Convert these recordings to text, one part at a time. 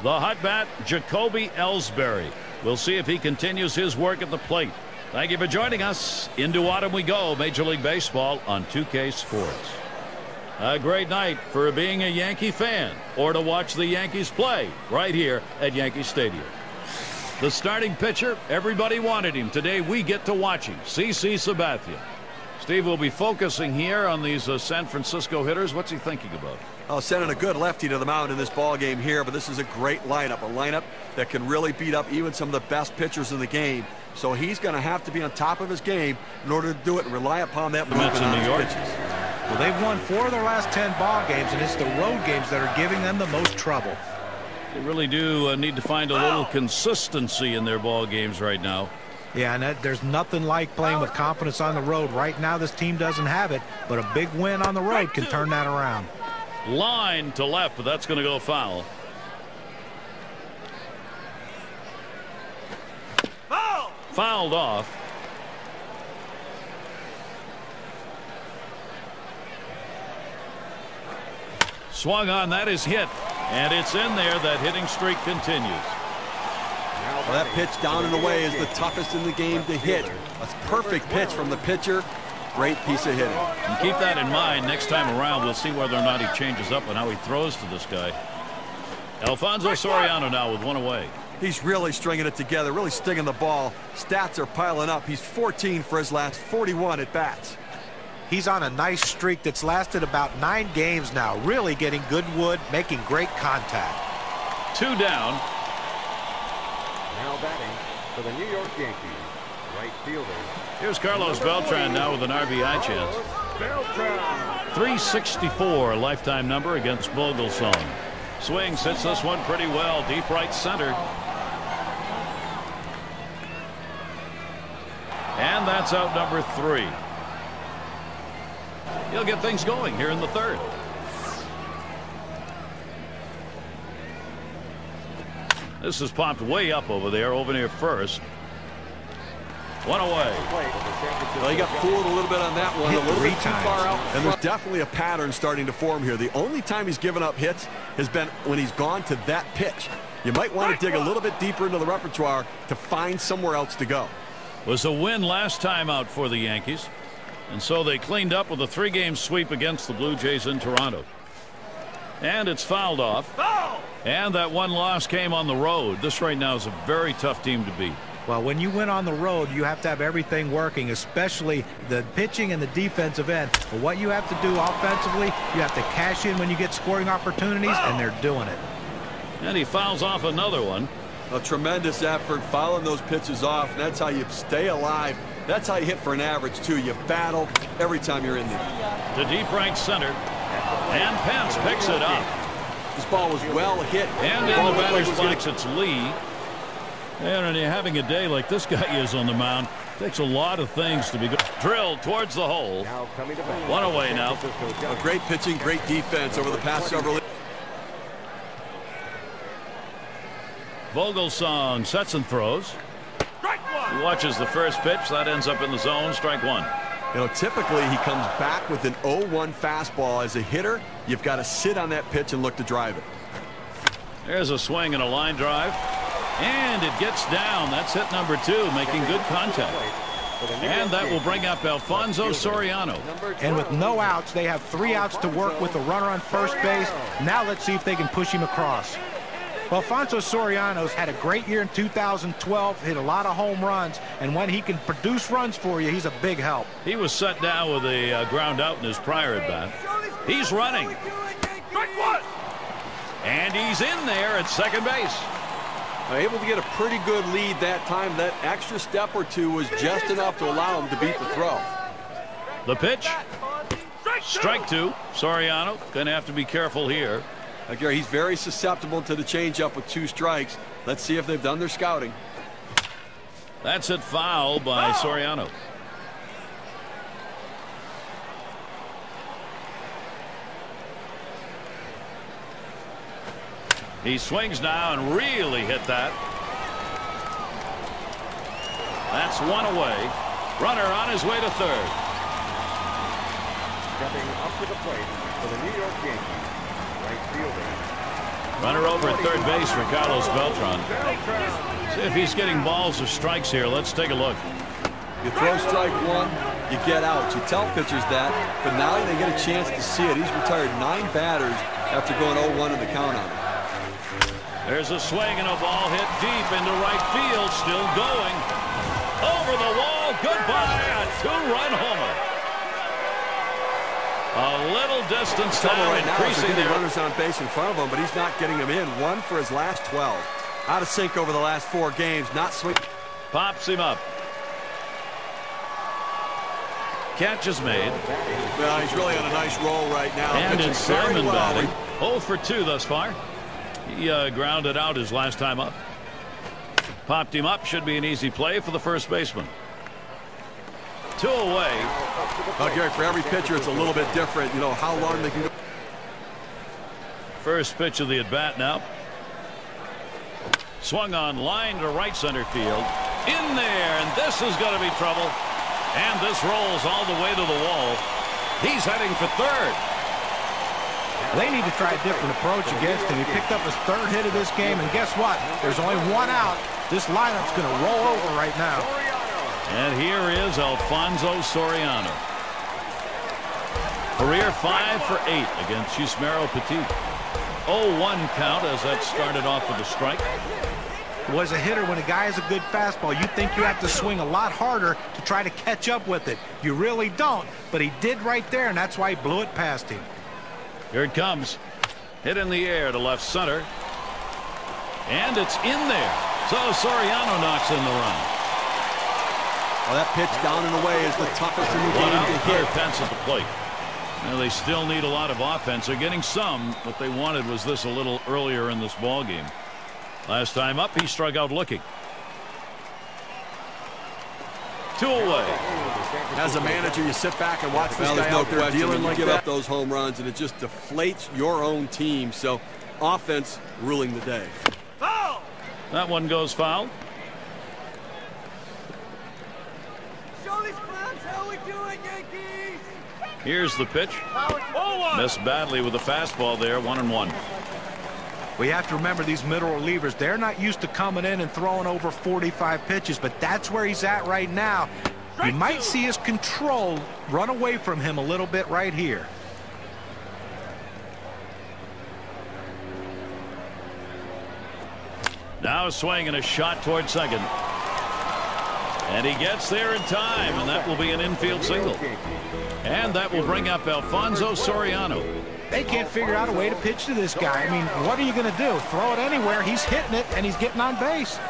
The hot bat, Jacoby Ellsbury. We'll see if he continues his work at the plate. Thank you for joining us. Into autumn we go. Major League Baseball on 2K Sports. A great night for being a Yankee fan or to watch the Yankees play right here at Yankee Stadium. The starting pitcher, everybody wanted him. Today we get to watch him, CC Sabathia. Steve will be focusing here on these San Francisco hitters. What's he thinking about? Oh, sending a good lefty to the mound in this ball game here, but this is a great lineup, a lineup that can really beat up even some of the best pitchers in the game. So he's going to have to be on top of his game in order to do it and rely upon that movement on his pitches. Well, they've won 4 of their last 10 ball games, and it's the road games that are giving them the most trouble. They really do need to find a little consistency in their ball games right now. Yeah, and there's nothing like playing with confidence on the road. Right now, this team doesn't have it, but a big win on the road can turn that around. Line to left, but that's going to go foul. Fouled off. Swung on, that is hit, and it's in there. That hitting streak continues. Well, that pitch down and away is the toughest in the game to hit. A perfect pitch from the pitcher. Great piece of hitting. And keep that in mind. Next time around, we'll see whether or not he changes up and how he throws to this guy. Alfonso Soriano now with one away. He's really stringing it together, really stinging the ball. Stats are piling up. He's 14 for his last 41 at bats. He's on a nice streak that's lasted about 9 games now. Really getting good wood, making great contact. 2 down. Now batting for the New York Yankees, right fielder. Here's Carlos Beltran now with an RBI chance. 364 lifetime number against Vogelsong. Swings, hits this one pretty well, deep right center. And that's out number 3. He'll get things going here in the 3rd. This is popped way up over near first. 1 away. Well, he got fooled a little bit on that one. A little bit too far out. And there's definitely a pattern starting to form here. The only time he's given up hits has been when he's gone to that pitch. You might want to dig a little bit deeper into the repertoire to find somewhere else to go. Was a win last time out for the Yankees. And so they cleaned up with a 3-game sweep against the Blue Jays in Toronto. And it's fouled off. And that one loss came on the road. This right now is a very tough team to beat. Well, when you win on the road, you have to have everything working, especially the pitching and the defensive end. But what you have to do offensively, you have to cash in when you get scoring opportunities, and they're doing it. And he fouls off another one. A tremendous effort fouling those pitches off. And that's how you stay alive. That's how you hit for an average, too. You battle every time you're in there. To deep right center. And Pence picks it up. This ball was well hit. And in the batter's box, it's Lee. And when you're having a day like this guy is on the mound, it takes a lot of things to be good. Drilled towards the hole. 1 away now. A great pitching, great defense over the past several. Vogelsong sets and throws. He watches the first pitch. That ends up in the zone. Strike 1. You know, typically he comes back with an 0-1 fastball. As a hitter, you've got to sit on that pitch and look to drive it. There's a swing and a line drive. And it gets down. That's hit number 2, making good contact. And that will bring up Alfonso Soriano. And with no outs, they have 3 outs to work with a runner on first base. Now let's see if they can push him across. Well, Alfonso Soriano's had a great year in 2012, hit a lot of home runs, and when he can produce runs for you, he's a big help. He was set down with a ground out in his prior at bat. He's running. And he's in there at second base. Able to get a pretty good lead that time. That extra step or 2 was just enough to allow him to beat the throw. The pitch. Strike 2. Soriano going to have to be careful here. He's very susceptible to the changeup with 2 strikes. Let's see if they've done their scouting. That's it, foul by Soriano. He swings now and really hit that. That's 1 away. Runner on his way to third. Stepping up to the plate for the New York Yankees, right fielder Runner over at third base for Carlos Beltran. See if he's getting balls or strikes here. Let's take a look. You throw strike one, you get out. You tell pitchers that, but now they get a chance to see it. He's retired 9 batters after going 0-1 in the count on him. There's a swing and a ball hit deep into right field. Still going. Over the wall. Goodbye. A 2-run homer. A little distance now, right now, increasing getting there. Runners on base in front of him, but he's not getting them in. 1 for his last 12. Out of sync over the last 4 games. Not swing. Pops him up. Catch is made. Well, he's really on a nice roll right now. And it's Simon well. batting. 0 for 2 thus far. He grounded out his last time up. Popped him up. Should be an easy play for the first baseman. 2 away. Well, Gary, for every pitcher, it's a little bit different. You know, how long they can go. First pitch of the at-bat now. Swung on line to right center field. In there, and this is going to be trouble. And this rolls all the way to the wall. He's heading for third. They need to try a different approach against him. He picked up his 3rd hit of this game, and guess what? There's only 1 out. This lineup's going to roll over right now. And here is Alfonso Soriano. Career 5 for 8 against Chismero Petit. 0-1 count as that started off with a strike. Was a hitter, when a guy has a good fastball, you think you have to swing a lot harder to try to catch up with it. You really don't, but he did right there, and that's why he blew it past him. Here it comes. Hit in the air to left center. And it's in there. So Soriano knocks in the run. Well, that pitch down and away is the toughest in the One game out, to hit. Pence at the plate. Now they still need a lot of offense. They're getting some. What they wanted was this a little earlier in this ball game. Last time up, he struck out looking. 2 away. As a manager, you sit back and watch this guy out there dealing like that. Give up those home runs, and it just deflates your own team. So, offense ruling the day. Foul! That one goes foul. Show these clowns how we do it, Yankees! Here's the pitch. Missed badly with the fastball there. 1-1. We have to remember these middle relievers, they're not used to coming in and throwing over 45 pitches, but that's where he's at right now. You might see his control run away from him a little bit right here. Now a swing and a shot toward second. And he gets there in time, and that will be an infield single. And that will bring up Alfonso Soriano. They can't figure out a way to pitch to this guy. I mean, what are you going to do? Throw it anywhere. He's hitting it, and he's getting on base.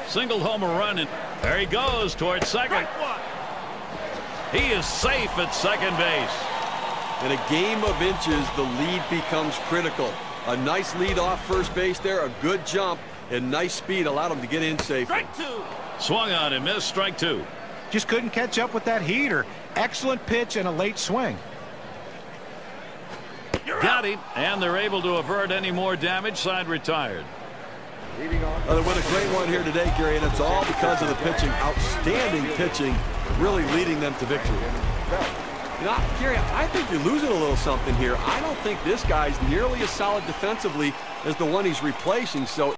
Single homer run, and there he goes toward second. He is safe at second base. In a game of inches, the lead becomes critical. A nice lead off first base there, a good jump, and nice speed allowed him to get in safe. Strike 2. Swung on and missed. Strike 2. Just couldn't catch up with that heater. Excellent pitch and a late swing. Got him, and they're able to avert any more damage. Side retired. They win a great one here today, Gary, and it's all because of the pitching. Outstanding pitching, really leading them to victory. You know, Gary, I think you're losing a little something here. I don't think this guy's nearly as solid defensively as the one he's replacing. So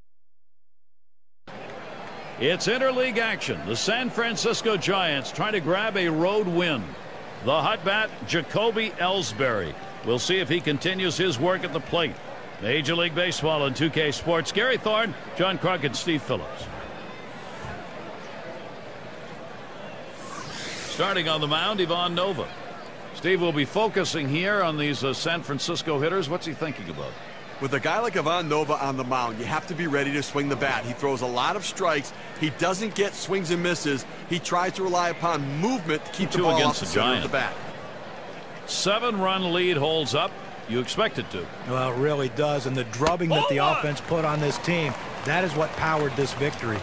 it's interleague action. The San Francisco Giants trying to grab a road win. The hot bat, Jacoby Ellsbury. We'll see if he continues his work at the plate. Major League Baseball and 2K Sports. Gary Thorne, John Crockett, Steve Phillips. Starting on the mound, Ivan Nova. Steve will be focusing here on these San Francisco hitters. What's he thinking about? with a guy like Ivan Nova on the mound, you have to be ready to swing the bat. He throws a lot of strikes. He doesn't get swings and misses. He tries to rely upon movement to keep the ball off the center of the bat. 7-run lead holds up. You expect it to. Well, it really does. And the drubbing that the offense put on this team, that is what powered this victory.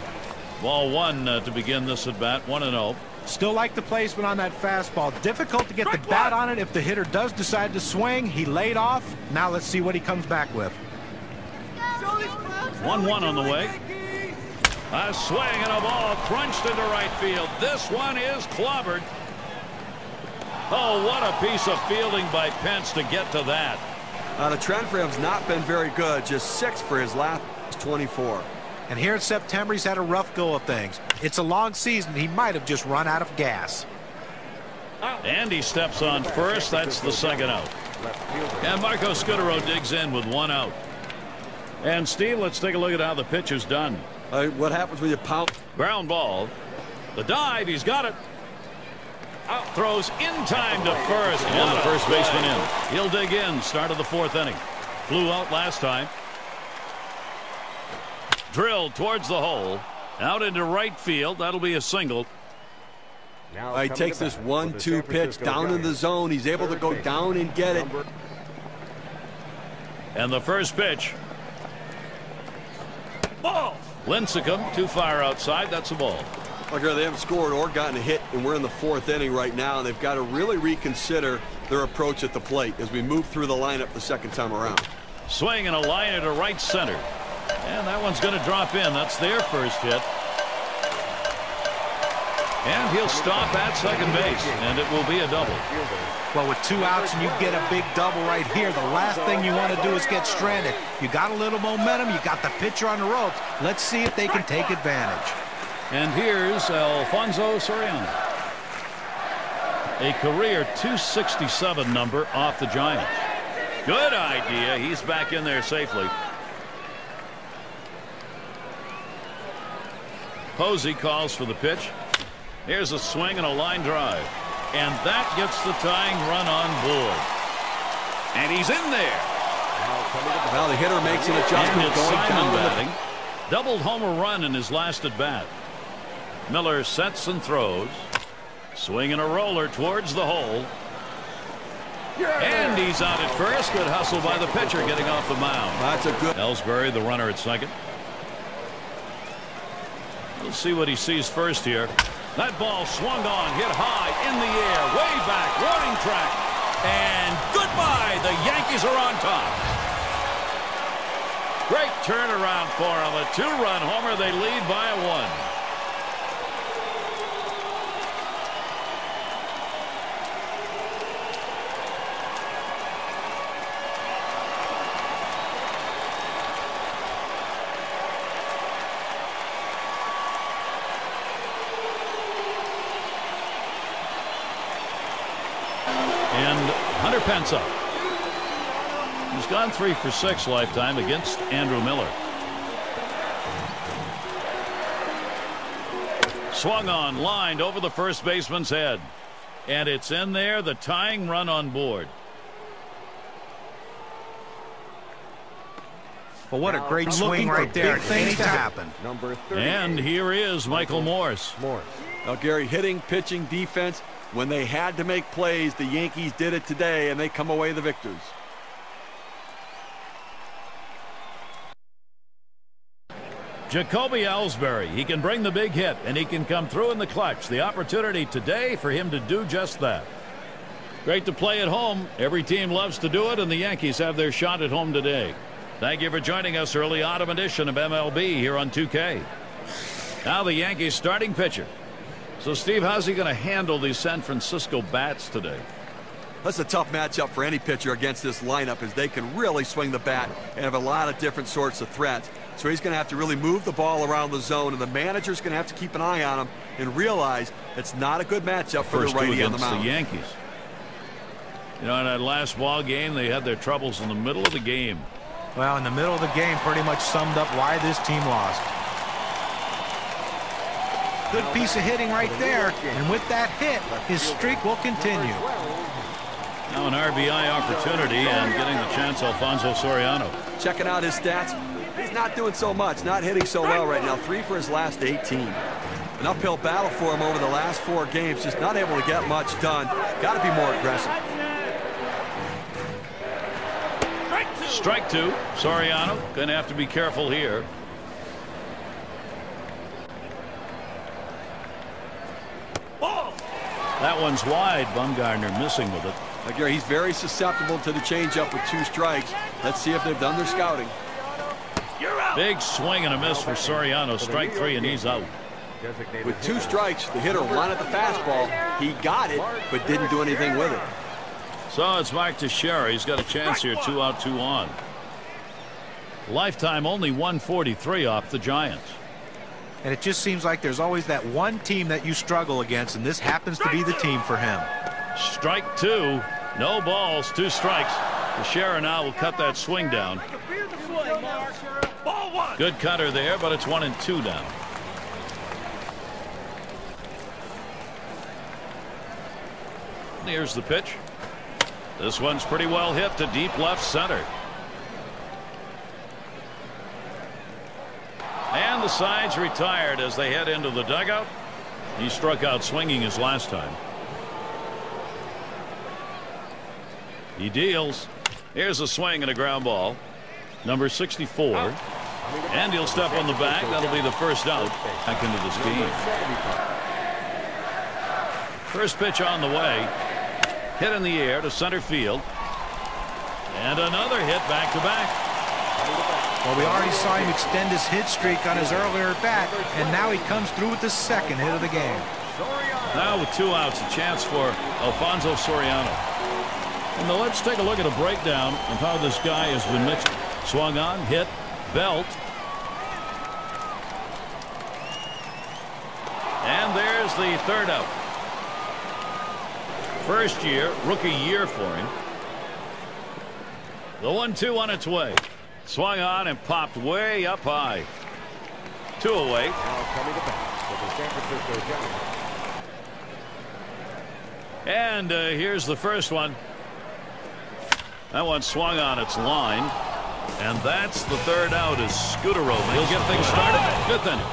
Ball one to begin this at bat. 1-0. Still like the placement on that fastball. Difficult to get the bat on it if the hitter does decide to swing. He laid off. Now let's see what he comes back with. 1-1 on the way. A swing and a ball crunched into right field. This one is clobbered. Oh, what a piece of fielding by Pence to get to that. The trend for him has not been very good. Just 6 for his last 24. And here in September, he's had a rough go of things. It's a long season. He might have just run out of gas. And he steps on first. That's the second out. And Marco Scudero digs in with 1 out. And Steve, let's take a look at how the pitch is done. What happens when you pound? Ground ball. The dive. He's got it. Throws in time to first. And the first baseman in. He'll dig in. Start of the 4th inning. Flew out last time. Drilled towards the hole. Out into right field. That'll be a single. He takes this 1-2 pitch down in the zone. He's able to go down and get it. And the first pitch. Ball. Lincecum too far outside. That's a ball. Look here, they haven't scored or gotten a hit, and we're in the 4th inning right now. And they've got to really reconsider their approach at the plate as we move through the lineup the second time around. Swing and a line to right center. And that one's going to drop in. That's their first hit. And he'll stop at second base, and it will be a double. Well, with 2 outs and you get a big double right here, the last thing you want to do is get stranded. You got a little momentum. You got the pitcher on the ropes. Let's see if they can take advantage. And here's Alfonso Soriano. A career 267 number off the Giants. Good idea. He's back in there safely. Posey calls for the pitch. Here's a swing and a line drive. And that gets the tying run on board. And he's in there. Well, the hitter makes an adjustment. And it's going Simon down batting. Doubled homer run in his last at bat. Miller sets and throws. Swing and a roller towards the hole. And he's out at first. Good hustle by the pitcher getting off the mound. That's a good. Ellsbury, the runner at second. We'll see what he sees first here. That ball swung on, hit high, in the air, way back, warning track. And goodbye. The Yankees are on top. Great turnaround for them. A 2-run homer. They lead by a 1. Pence up. He's gone 3 for 6 lifetime against Andrew Miller. Swung on, lined over the first baseman's head. And it's in there, the tying run on board. Well, what a great swing right there. Things to happen. And here is Michael Morse. Now, Gary, hitting, pitching, defense. When they had to make plays, the Yankees did it today, and they come away the victors. Jacoby Ellsbury. He can bring the big hit, and he can come through in the clutch. The opportunity today for him to do just that. Great to play at home. Every team loves to do it, and the Yankees have their shot at home today. Thank you for joining us early autumn edition of MLB here on 2K. Now the Yankees starting pitcher. So, Steve, how's he going to handle these San Francisco bats today? That's a tough matchup for any pitcher against this lineup, as they can really swing the bat and have a lot of different sorts of threats. So he's going to have to really move the ball around the zone, and the manager's going to have to keep an eye on him and realize it's not a good matchup for the righty on the mound. The Yankees. You know, in that last ball game, they had their troubles in the middle of the game. Well, in the middle of the game pretty much summed up why this team lost. Good piece of hitting right there, and with that hit, his streak will continue. Now an RBI opportunity, and getting the chance, Alfonso Soriano. Checking out his stats, he's not doing so much, not hitting so well right now. 3 for his last 18. An uphill battle for him over the last 4 games, just not able to get much done. Got to be more aggressive. Strike 2. Soriano going to have to be careful here. That one's wide. Bumgarner missing with it. Gary, he's very susceptible to the changeup with 2 strikes. Let's see if they've done their scouting. Big swing and a miss for Soriano. Strike 3, and he's out. With 2 strikes, the hitter wanted the fastball. He got it, but didn't do anything with it. So it's Mark Teixeira. He's got a chance here. 2 out, 2 on. Lifetime only 143 off the Giants. And it just seems like there's always that one team that you struggle against, and this happens to be the team for him. Strike 2. No balls, 2 strikes. Teixeira now will cut that swing down. Good cutter there, but it's 1-2 now. Here's the pitch. This one's pretty well hit to deep left center. And the side's retired as they head into the dugout. He struck out swinging his last time. He deals. Here's a swing and a ground ball. Number 64. And he'll step on the bag. That'll be the first out back into this game. First pitch on the way. Hit in the air to center field. And another hit back to back. Well, we already saw him extend his hit streak on his earlier at bat, and now he comes through with the second hit of the game. Now with 2 outs, a chance for Alfonso Soriano. And now let's take a look at a breakdown of how this guy has been mixed. Swung on, hit, belt. And there's the third out. First year, rookie year for him. The 1-2 on its way. Swung on and popped way up high. 2 away. Now coming to bat for the San Francisco Giants. And here's the first one. That one swung on its line. And that's the third out as Scudero. He'll get things started. 5th inning.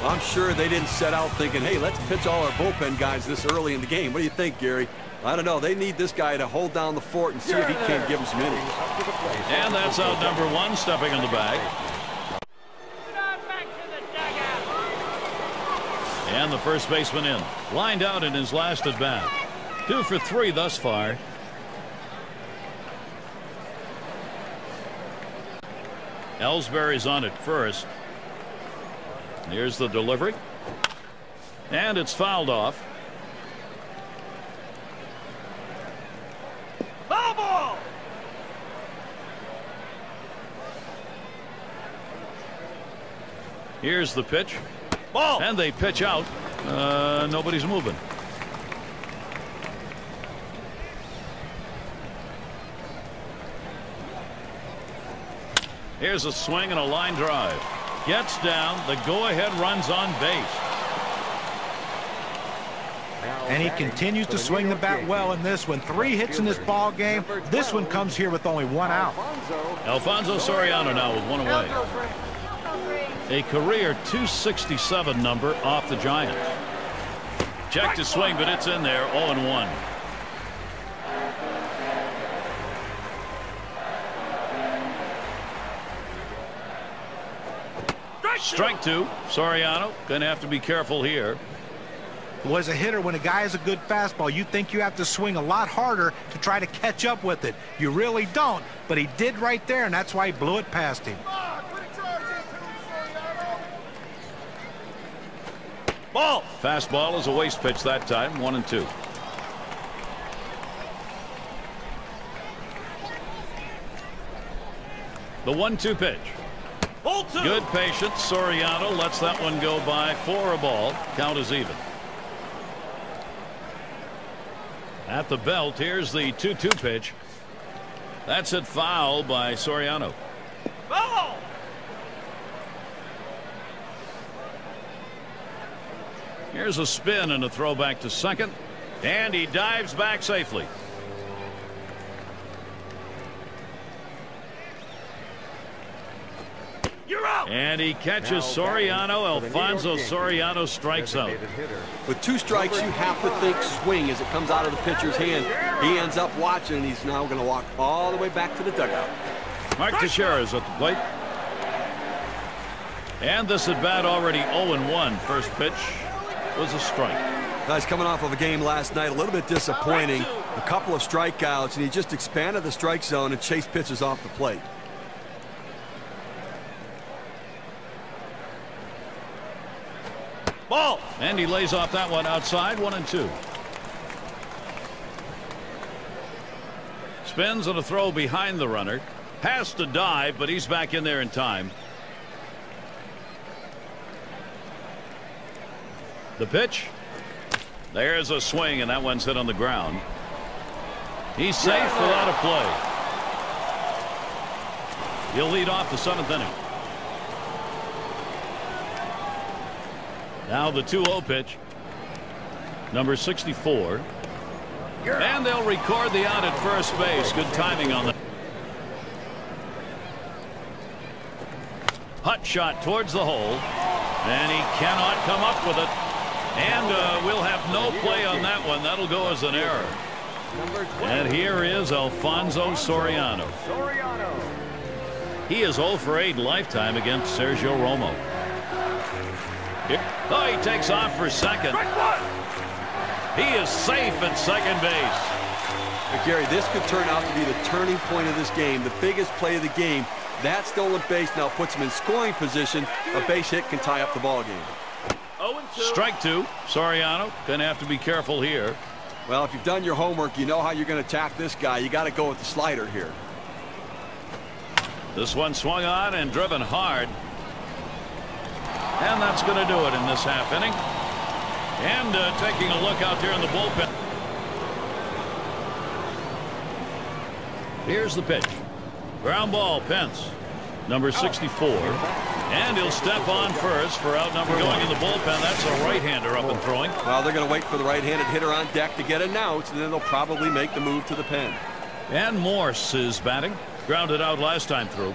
I'm sure they didn't set out thinking, hey, let's pitch all our bullpen guys this early in the game. What do you think, Gary? I don't know. They need this guy to hold down the fort and see if he can't give them some innings. And that's out number 1, stepping in the bag. And the first baseman in. Lined out in his last at bat. 2 for 3 thus far. Ellsbury's on at first. Here's the delivery. And it's fouled off. Foul ball! Here's the pitch. Ball! And they pitch out. Nobody's moving. Here's a swing and a line drive. Gets down. The go-ahead runs on base. And he continues to swing the bat well in this one. 3 hits in this ball game. This one comes here with only 1 out. Alfonso Soriano now with 1 away. A career .267 number off the Giants. Check to swing, but it's in there. 0-1. Strike 2. Soriano gonna have to be careful here. Well, as a hitter, when a guy has a good fastball, you think you have to swing a lot harder to try to catch up with it. You really don't, but he did right there, and that's why he blew it past him. Ball. Fastball is a waste pitch that time. 1-2. The 1-2 pitch. Good patience. Soriano lets that one go by for a ball. Count is even. At the belt, here's the 2-2 pitch. That's it, foul by Soriano. Foul! Here's a spin and a throw back to second. And he dives back safely. You're out! And he catches Soriano. Alfonso Soriano strikes out. With 2 strikes, you have to think swing as it comes out of the pitcher's hand. He ends up watching, and he's now going to walk all the way back to the dugout. Mark Teixeira is at the plate. And this at bat already 0-1. First pitch was a strike. Guys coming off of a game last night, a little bit disappointing. A couple of strikeouts, and he just expanded the strike zone and chased pitches off the plate. Ball. And he lays off that one outside. 1-2. Spins and a throw behind the runner. Has to dive, but he's back in there in time. The pitch. There's a swing, and that one's hit on the ground. He's safe without a play. He'll lead off the 7th inning. Now the 2-0 pitch. Number 64. And they'll record the out at first base. Good timing on that. Hut shot towards the hole. And he cannot come up with it. And we'll have no play on that one. That'll go as an error. And here is Alfonso Soriano. He is 0 for 8 lifetime against Sergio Romo. Oh, he takes off for second. He is safe at second base. But Gary, this could turn out to be the turning point of this game, the biggest play of the game. That stolen base now puts him in scoring position. A base hit can tie up the ball game. Strike 2. Soriano gonna have to be careful here. Well, if you've done your homework, you know how you're going to attack this guy. You got to go with the slider here. This one swung on and driven hard. And that's going to do it in this half inning. And taking a look out there in the bullpen. Here's the pitch. Ground ball, Pence. Number 64. And he'll step on first for out number 1. Going in the bullpen, that's a right-hander up and throwing. Well, they're going to wait for the right-handed hitter on deck to get announced, and then they'll probably make the move to the pen. And Morse is batting. Grounded out last time through.